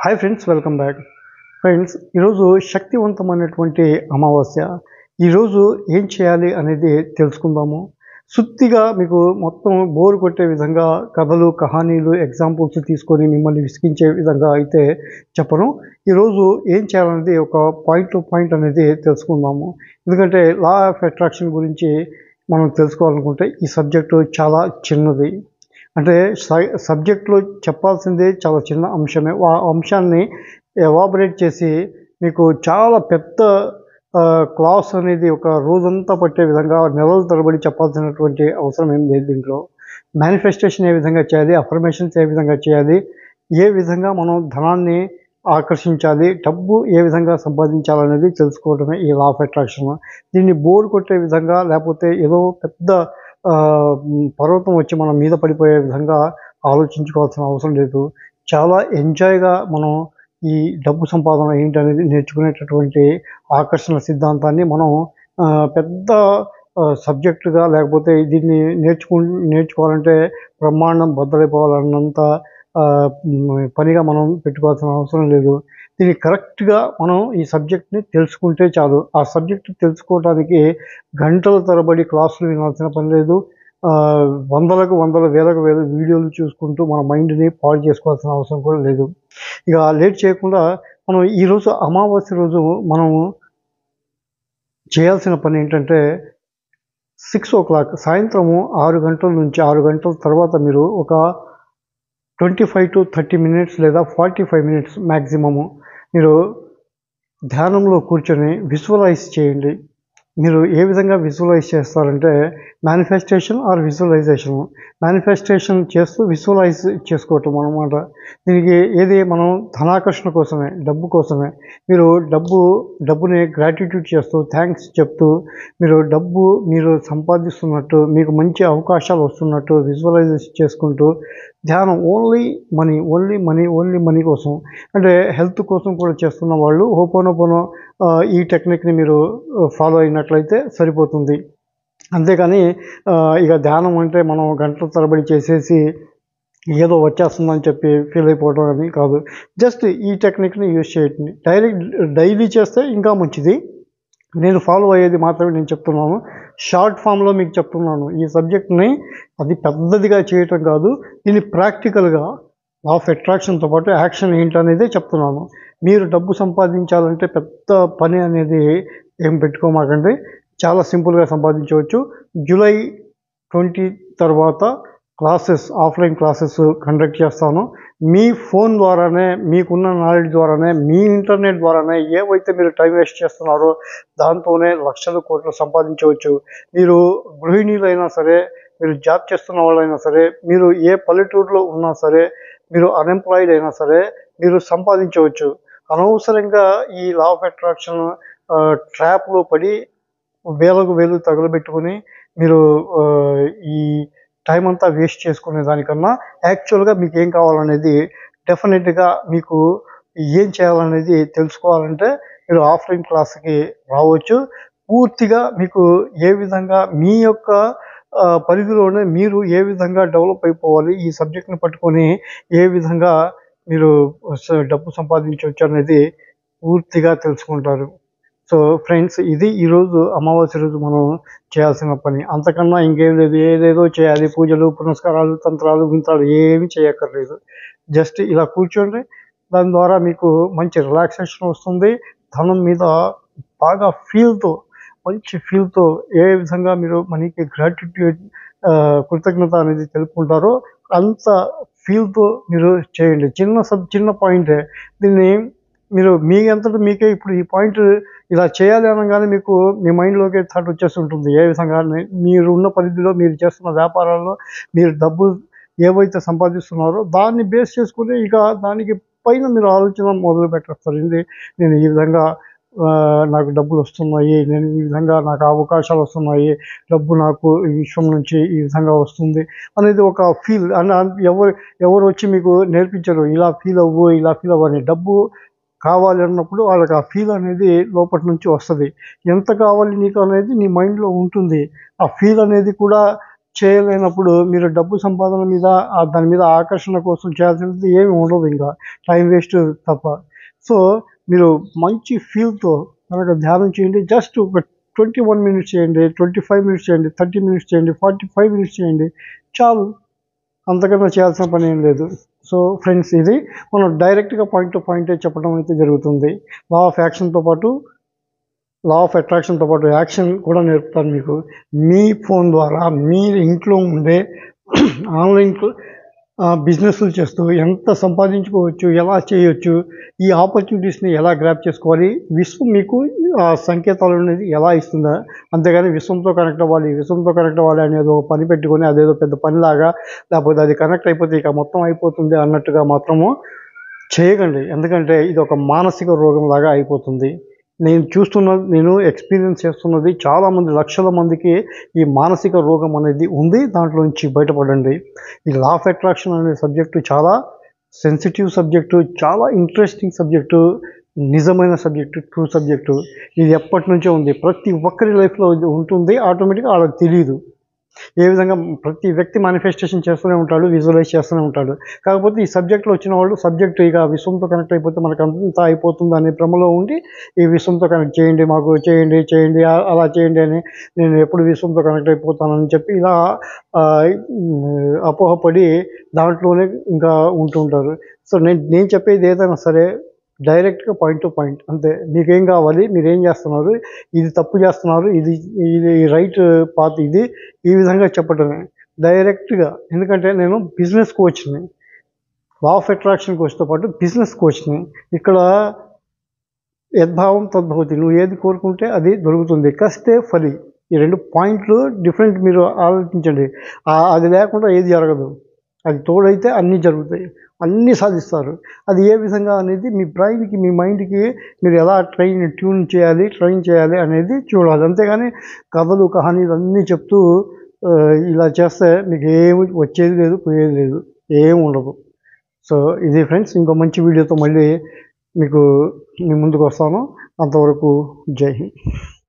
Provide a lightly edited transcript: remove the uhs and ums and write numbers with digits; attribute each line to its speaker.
Speaker 1: Hi friends, welcome back. Friends, ఈరోజు శక్తివంతమైనటువంటి అమావాస్య. ఈరోజు ఏం చేయాలి అనేది తెలుసుకుందాము. సుత్తిగా మీకు మొత్తం బోర్ కొట్టే విధంగా కథలు, కహానీలు, ఎగ్జాంపుల్స్ తీసుకొని మిమ్మల్ని విసిగించే విధంగా అయితే చెప్పను. ఈరోజు ఏం చేయాలనేది ఒక పాయింట్ టు పాయింట్ అనేది తెలుసుకుందాము. ఎందుకంటే లా ఆఫ్ అట్రాక్షన్ గురించి మనం తెలుసుకోవాలనుకుంటే ఈ సబ్జెక్టు చాలా చిన్నది. అంటే సబ్జెక్ట్లో చెప్పాల్సిందే చాలా చిన్న అంశమే. ఆ అంశాన్ని ఎవాబరేట్ చేసి మీకు చాలా పెద్ద క్లాస్ అనేది ఒక రోజంతా పట్టే విధంగా నెలల తరబడి చెప్పాల్సినటువంటి అవసరం ఏం లేదు. దీంట్లో మేనిఫెస్టేషన్ ఏ విధంగా చేయాలి, అఫర్మేషన్స్ ఏ విధంగా చేయాలి, ఏ విధంగా మనం ధనాన్ని ఆకర్షించాలి, డబ్బు ఏ విధంగా సంపాదించాలనేది తెలుసుకోవడమే ఈ లా ఆఫ్ అట్రాక్షన్. దీన్ని బోర్ కొట్టే విధంగా లేకపోతే ఏదో పెద్ద పర్వతం వచ్చి మన మీద పడిపోయే విధంగా ఆలోచించుకోవాల్సిన అవసరం లేదు. చాలా ఎంజాయ్గా మనం ఈ డబ్బు సంపాదన ఏంటనేది నేర్చుకునేటటువంటి ఆకర్షణ సిద్ధాంతాన్ని మనం పెద్ద సబ్జెక్టుగా లేకపోతే దీన్ని నేర్చుకోవాలంటే బ్రహ్మాండం బద్దలైపోవాలన్నంత పనిగా మనం పెట్టుకోవాల్సిన అవసరం లేదు. దీన్ని కరెక్ట్గా మనం ఈ సబ్జెక్ట్ని తెలుసుకుంటే చాలు. ఆ సబ్జెక్ట్ తెలుసుకోవడానికి గంటల తరబడి క్లాసులు వినాల్సిన పని లేదు. వందల వేలకు వీడియోలు చూసుకుంటూ మన మైండ్ని పాడు చేసుకోవాల్సిన అవసరం కూడా లేదు. ఇక లేట్ చేయకుండా మనం ఈరోజు అమావాస్య రోజు మనం చేయాల్సిన పని ఏంటంటే 6 o'clock సాయంత్రము 6 గంటల నుంచి 6 గంటల తర్వాత మీరు ఒక 25 to 30 minutes లేదా 45 minutes మ్యాక్సిమము మీరు ధ్యానంలో కూర్చొని విజువలైజ్ చేయండి. మీరు ఏ విధంగా విజువలైజ్ చేస్తారంటే మేనిఫెస్టేషన్ ఆర్ విజువలైజేషన్. మేనిఫెస్టేషన్ చేస్తూ విజువలైజ్ చేసుకోవటం అన్నమాట. దీనికి ఏది మనం ధనాకర్షణ కోసమే, డబ్బు కోసమే. మీరు డబ్బుని గ్రాటిట్యూడ్ చేస్తూ థ్యాంక్స్ చెప్తూ మీరు సంపాదిస్తున్నట్టు, మీకు మంచి అవకాశాలు వస్తున్నట్టు విజువలైజ్ చేసుకుంటూ ధ్యానం ఓన్లీ మనీ కోసం, అంటే హెల్త్ కోసం కూడా చేస్తున్న వాళ్ళు హోపోనోపోనో ఈ టెక్నిక్ని మీరు ఫాలో అయినట్లయితే సరిపోతుంది. అంతేకాని ఇక ధ్యానం అంటే మనం గంటల తరబడి చేసేసి ఏదో వచ్చేస్తుందని చెప్పి ఫీల్ అయిపోవడం అని కాదు. జస్ట్ ఈ టెక్నిక్ని యూజ్ చేయండి. డైలీ చేస్తే ఇంకా మంచిది. నేను ఫాలో అయ్యేది మాత్రమే నేను చెప్తున్నాను. షార్ట్ ఫామ్లో మీకు చెప్తున్నాను. ఈ సబ్జెక్ట్ని అది పెద్దదిగా చేయటం కాదు, దీన్ని ప్రాక్టికల్గా లా ఆఫ్ అట్రాక్షన్తో పాటు యాక్షన్ ఏంటనేదే చెప్తున్నాను. మీరు డబ్బు సంపాదించాలంటే పెద్ద పని అనేది ఏం పెట్టుకోమాకండి. చాలా సింపుల్గా సంపాదించవచ్చు. జూలై 20 తర్వాత ఆఫ్లైన్ క్లాసెస్ కండక్ట్ చేస్తాను. మీ ఫోన్ ద్వారానే, మీకున్న నాలెడ్జ్ ద్వారానే, మీ ఇంటర్నెట్ ద్వారానే ఏవైతే మీరు టైం వేస్ట్ చేస్తున్నారో దాంతోనే లక్షల కోట్లు సంపాదించవచ్చు. మీరు గృహిణీలైనా సరే, మీరు జాబ్ చేస్తున్న వాళ్ళైనా సరే, మీరు ఏ పల్లెటూరులో ఉన్నా సరే, మీరు అన్ఎంప్లాయిడ్ అయినా సరే మీరు సంపాదించవచ్చు. అనవసరంగా ఈ లా ఆఫ్ అట్రాక్షన్ ట్రాప్లో పడి వేలు తగులబెట్టుకుని మీరు ఈ టైం అంతా వేస్ట్ చేసుకునే దానికన్నా యాక్చువల్గా మీకు ఏం కావాలనేది, డెఫినెట్గా మీకు ఏం చేయాలనేది తెలుసుకోవాలంటే మీరు ఆఫ్లైన్ క్లాస్కి రావచ్చు. పూర్తిగా మీకు ఏ విధంగా మీ యొక్క పరిధిలోనే మీరు ఏ విధంగా డెవలప్ అయిపోవాలి, ఈ సబ్జెక్ట్ని పట్టుకొని ఏ విధంగా మీరు డబ్బు సంపాదించవచ్చు అనేది పూర్తిగా తెలుసుకుంటారు. సో ఫ్రెండ్స్, ఇది ఈరోజు అమావాస్య రోజు మనం చేయాల్సిన పని. అంతకన్నా ఇంకేం లేదు. ఏదేదో చేయాలి, పూజలు, పునస్కారాలు, తంత్రాలు, గింత్రాలు ఏమీ చేయక్కర్లేదు. జస్ట్ ఇలా కూర్చోండి. దాని ద్వారా మీకు మంచి రిలాక్సేషన్ వస్తుంది. ధనం మీద బాగా మంచి ఫీల్తో ఏ విధంగా మీరు మనీకి గ్రాటిట్యూడ్, కృతజ్ఞత అనేది తెలుపుకుంటారో అంత ఫీల్తో మీరు చేయండి. చిన్న పాయింటే. దీన్ని మీరు మీ అంతటా మీకే ఇప్పుడు ఈ పాయింట్ ఇలా చేయాలి అనగానే మీకు మీ మైండ్లోకి థాట్ వచ్చేస్తుంటుంది. ఏ విధంగా మీరు ఉన్న పరిధిలో మీరు చేస్తున్న వ్యాపారాల్లో మీరు డబ్బు ఏవైతే సంపాదిస్తున్నారో దాన్ని బేస్ చేసుకుని ఇక దానికి పైన మీరు ఆలోచన మొదలు పెట్టేస్తారు. నేను ఈ విధంగా నాకు డబ్బులు వస్తున్నాయి, నేను ఈ విధంగా నాకు అవకాశాలు వస్తున్నాయి, డబ్బు నాకు ఈ విశ్వం నుంచి ఈ విధంగా వస్తుంది అనేది ఒక ఫీల్. ఎవరు వచ్చి మీకు నేర్పించరు ఇలా ఫీల్ అవ్వు అని. డబ్బు కావాలి అన్నప్పుడు వాళ్ళకి ఆ ఫీల్ అనేది లోపటి నుంచి వస్తుంది. ఎంత కావాలి నీకు అనేది నీ మైండ్లో ఉంటుంది. ఆ ఫీల్ అనేది కూడా చేయలేనప్పుడు మీరు డబ్బు సంపాదన మీద దాని మీద ఆకర్షణ కోసం చేయాల్సినది ఏమి ఉండదు, ఇంకా టైం వేస్ట్ తప్ప. సో మీరు మంచి ఫీల్తో కనుక ధ్యానం చేయండి. జస్ట్ ఒక 21 మినిట్స్ చేయండి, 25 మినిట్స్ చేయండి, 30 మినిట్స్ చేయండి, 45 మినిట్స్ చేయండి, చాలు. అంతకన్నా చేయాల్సిన పని ఏం లేదు. సో ఫ్రెండ్స్, ఇది మనం డైరెక్ట్గా పాయింట్ టు పాయింటే చెప్పడం అయితే జరుగుతుంది. లా ఆఫ్ అట్రాక్షన్తో పాటు యాక్షన్ కూడా నేర్పుతాను మీకు. మీ ఫోన్ ద్వారా మీరు ఇంట్లో ఉండే ఆన్లైన్ బిజినెస్లు చేస్తూ ఎంత సంపాదించుకోవచ్చు, ఎలా చేయొచ్చు, ఈ ఆపర్చునిటీస్ని ఎలా గ్రాప్ చేసుకోవాలి, విశ్వం మీకు ఆ సంకేతాలు అనేది ఎలా ఇస్తుందా. అంతేగాని విశ్వంతో కనెక్ట్ అవ్వాలి అనేది ఒక పని పెట్టుకొని అదేదో పెద్ద పనిలాగా, లేకపోతే అది కనెక్ట్ అయిపోతే ఇక మొత్తం అయిపోతుంది అన్నట్టుగా మాత్రము చేయకండి. ఎందుకంటే ఇది ఒక మానసిక రోగం లాగా అయిపోతుంది. నేను ఎక్స్పీరియన్స్ చేస్తున్నది చాలామంది, లక్షల మందికి ఈ మానసిక రోగం అనేది ఉంది. దాంట్లో నుంచి బయటపడండి. ఈ లా ఆఫ్ అట్రాక్షన్ అనే సబ్జెక్టు చాలా సెన్సిటివ్ సబ్జెక్టు, చాలా ఇంట్రెస్టింగ్ సబ్జెక్టు, నిజమైన సబ్జెక్టు, ట్రూ సబ్జెక్టు. ఇది ఎప్పటి నుంచో ఉంది, ప్రతి ఒక్కరి లైఫ్లో ఉంటుంది. ఆటోమేటిక్గా వాళ్ళకి తెలియదు. ఏ విధంగా ప్రతి వ్యక్తి మేనిఫెస్టేషన్ చేస్తూనే ఉంటాడు, విజువలైజ్ చేస్తూనే ఉంటాడు. కాకపోతే ఈ సబ్జెక్ట్లో వచ్చిన వాళ్ళు సబ్జెక్ట్ ఇక విశ్వంతో కనెక్ట్ అయిపోతే మనకు అంతా అయిపోతుంది అనే భ్రమలో ఉండి ఈ విశ్వంతో కనెక్ట్ చేయండి, మాకు చేయండి అలా చేయండి అని, నేను ఎప్పుడు విశ్వంతో కనెక్ట్ అయిపోతానని చెప్పి ఇలా అపోహపడి దాంట్లోనే ఇంకా ఉంటుంటారు. సో నేను చెప్పేది ఏదైనా సరే డైరెక్ట్గా పాయింట్ టు పాయింట్ అంతే. మీకేం కావాలి, మీరేం చేస్తున్నారు, ఇది తప్పు చేస్తున్నారు, ఇది రైట్ పాత్, ఇది ఈ విధంగా చెప్పటమే డైరెక్ట్గా. ఎందుకంటే నేను బిజినెస్ కోచ్ని, లా ఆఫ్ అట్రాక్షన్ కోచ్తో పాటు బిజినెస్ కోచ్ని. ఇక్కడ యద్భావం తద్భవతి, నువ్వు ఏది కోరుకుంటే అది దొరుకుతుంది. కస్తే ఫలి, ఈ 2 పాయింట్లు డిఫరెంట్. మీరు ఆలోచించండి. అది లేకుండా ఏది జరగదు, అది తోడైతే అన్నీ జరుగుతాయి, అన్నీ సాధిస్తారు. అది ఏ విధంగా అనేది మీ బ్రెయిన్కి, మీ మైండ్కి మీరు ఎలా ట్రైన్ చేయాలి అనేది చూడాలి. అంతేగాని కథలు, కహానీలు అన్నీ చెప్తూ ఇలా చేస్తే మీకు ఏమి వచ్చేది లేదు, పోయేది లేదు, ఏమి ఉండదు. సో ఇది ఫ్రెండ్స్, ఇంకో మంచి వీడియోతో మళ్ళీ మీ ముందుకు వస్తాను. అంతవరకు జై హింద్.